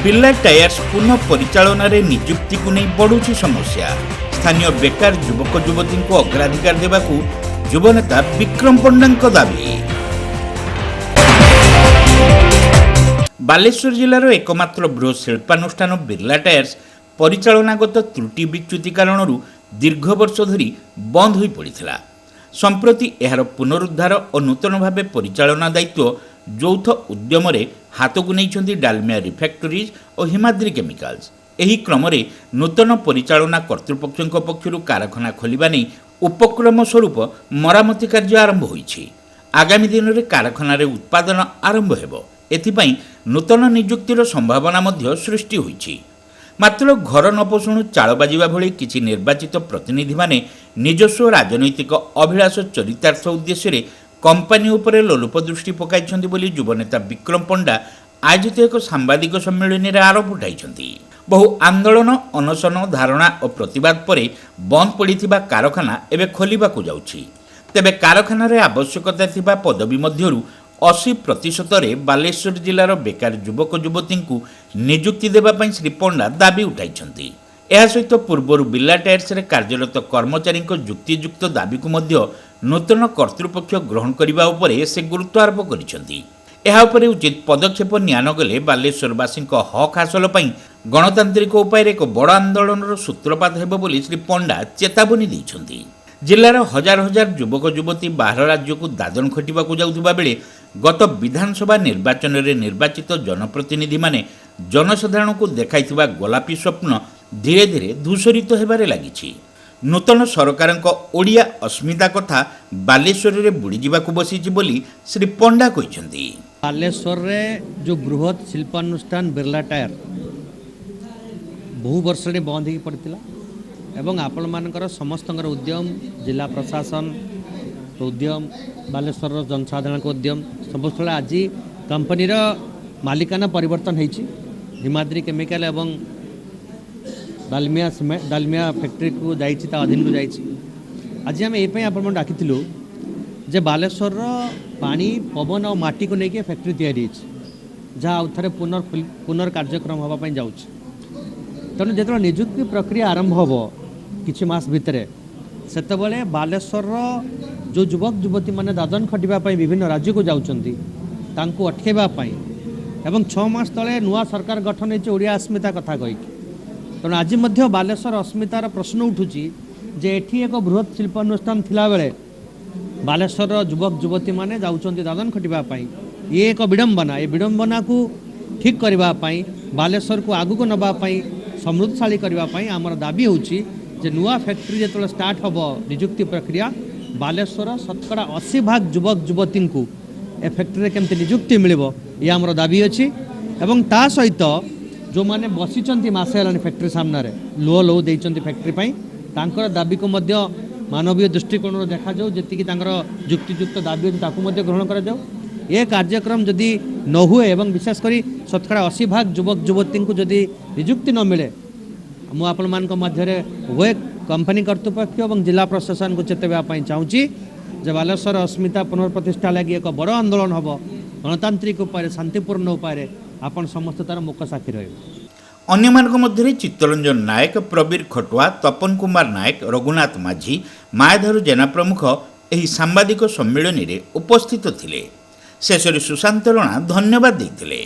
Birla tyres पुनः परिचालन निजुक्ति को नहीं बढ़ुची समस्या। स्थानीय बेकार युवक युवती को अग्राधिकार देवाकू युवनेता विक्रम पंडा दाबी। बालेश्वर जिलार एकमात्र बृहत शिल्पानुष्ठान बिर्ला टायर्स परिचालनागत त्रुटि विच्युति कारण दीर्घ वर्ष धरी बंद हो पड़ा। संप्रति एहार पुनरुद्धार और नूतन भाव परिचालना दायित्व यौथ उद्यम हाथ को नहीं डालमिया रिफैक्टरीज और हिमाद्री केमिकल्स। एही क्रम नूतन परिचालना कर्तृपक्ष पक्षर कारखाना खोलिबा नहीं उपक्रम स्वरूप मरामती कार्य आरंभ होईछि। आगामी दिन में कारखाना उत्पादन आरंभ हेबो। एथिपाई नूतन नियुक्तिर संभावना मध्य सृष्टि होईछि। मात्र घर न पोषण चाल बाजिबा भली किछि निर्वाचित प्रतिनिधि माने निजस्व राजनैतिक अभिलाष चरितार्थ उद्देश्य कंपानी उपरे लोलुप दृष्टि पकाइछन्ति बोली युवनेता विक्रम पंडा आयोजित एक सांबादिक सम्मेलन में आरोप उठाइछन्ति। बहु आंदोलन अनशन धारणा और प्रतिवाद पर बंद पड़िथिबा कारखाना एबे खोलिबाकू जाउछि। तेबे कारखाना रे आवश्यकता थिबा पदवी मध्यरु 80% रे बालेश्वर जिलार बेकार युवक युवती को नियुक्ति देबा पई श्री पंडा दाबी उठाइछन्ति। एहा सहित पूर्वर बिर्ला टायर्स रे कार्यरत कर्मचारी युक्तियुक्त दाबी को मध्य नूतन कर्तृपक्ष ग्रहण करने उपरे से गुरुत्व आरोप करिसेंति। एहा उपरे उचित पदक्षेप नियानगले बालेश्वरवासी हक हासिल पई गणतांत्रिक उपाय एक बड़ आंदोलन सूत्रपात हेबो बोली श्री पंडा चेतावनी दैछन्ति। जिलार हजार हजार युवक युवती बाहर राज्य को दादन खटिबा को जाउथिबा बेले गत विधानसभा निर्वाचन में निर्वाचित जनप्रतिनिधि माने जनसाधारण को देखाइथिबा गोलापी स्वप्न धीरे धीरे धूसरित हेबारे लागिछि। नूतन सरकार ओडिया अस्मिता कथा बालेश्वर में बुड़ीजाक बसी बोली श्री पंडा कहते। बालेश्वर में जो बृहत शिल्पानुष्ठान बिर्ला टायर बहु वर्ष बंद हो पड़ा एवं आपण मानकर समस्त उद्यम जिला प्रशासन उद्यम बालेश्वर जनसाधारण उद्यम सब आज कंपनी मालिकाना परिवर्तन होती हिमाद्री केमिकल एवं डालमिया फैक्ट्री को जाइए अधीन को जाइए। आज आम ये आपण डाकी जे बालेश्वर पानी पवन और माटी को लेकिन फैक्ट्री तैयारी जहाँ आउ थे पुनर्कार्यक्रम हाँपाई जाऊँ। तेणु जो निजुक्ति प्रक्रिया आरंभ हम किछि मास भितर सेतबले बालेश्वर जो युवक युवती माने दादन खटिबापी विभिन्न राज्य को जाउछन्ति तांको अटकेबापी एवं 6 मास तले नुआ सरकार गठन होइछि ओडिया अस्मिता कथा कहिकी। तेणु आज मध्य बालेश्वर अस्मितार प्रश्न उठुची जे एठी एक बृहत शिल्पानुष्ठान थिला बेले बालेश्वर युवक युवती माने जाउछन्ति दादन खटिबापी ये एक विडंबना। ये विडंबना को ठीक करने बालेश्वर को आगू को नवापाई समृद्धशाली करने आमर दाबी होची जे नुआ फैक्ट्री जो स्टार्ट हम निजुक्ति प्रक्रिया बालेश्वर 80% युवक युवती को ए फैक्ट्री केमती निजुक्ति मिलिबो ये आमर दाबी अच्छी। एवं ता सहित जो माने बसिचंती मासे हेलानी फैक्ट्री सामने लो लो देइचंती फैक्ट्री पई तांकर दाबी को मध्य मानवीय दृष्टिकोण देखा जाऊ जी युक्तियुक्त दाबी अच्छी ताकू मध्य ग्रहण करा जाऊ। ये कार्यक्रम जदि न हुए एवं विशेषकर 80% युवक युवती को जदि निजुक्ति न मिले मु आपण मानक मध्य हुए कंपनी कर्तृपक्ष और जिला प्रशासन को चेतवाई चाहूँगी जे बालेश्वर अस्मिता पुनर्प्रतिष्ठा लगी एक बड़ आंदोलन हम गणतांत्रिक उपाय शांतिपूर्ण उपाय आपण समस्त तार मुख साक्षी रही। अन्य मानक मध्य चित्तरंजन नायक प्रवीर खटुआ तपन कुमार नायक रघुनाथ माझी मायाधर जेना प्रमुख एही सांबादिक सम्मेलन में उपस्थित थिले। शेष सुशांत रणा धन्यवाद देते।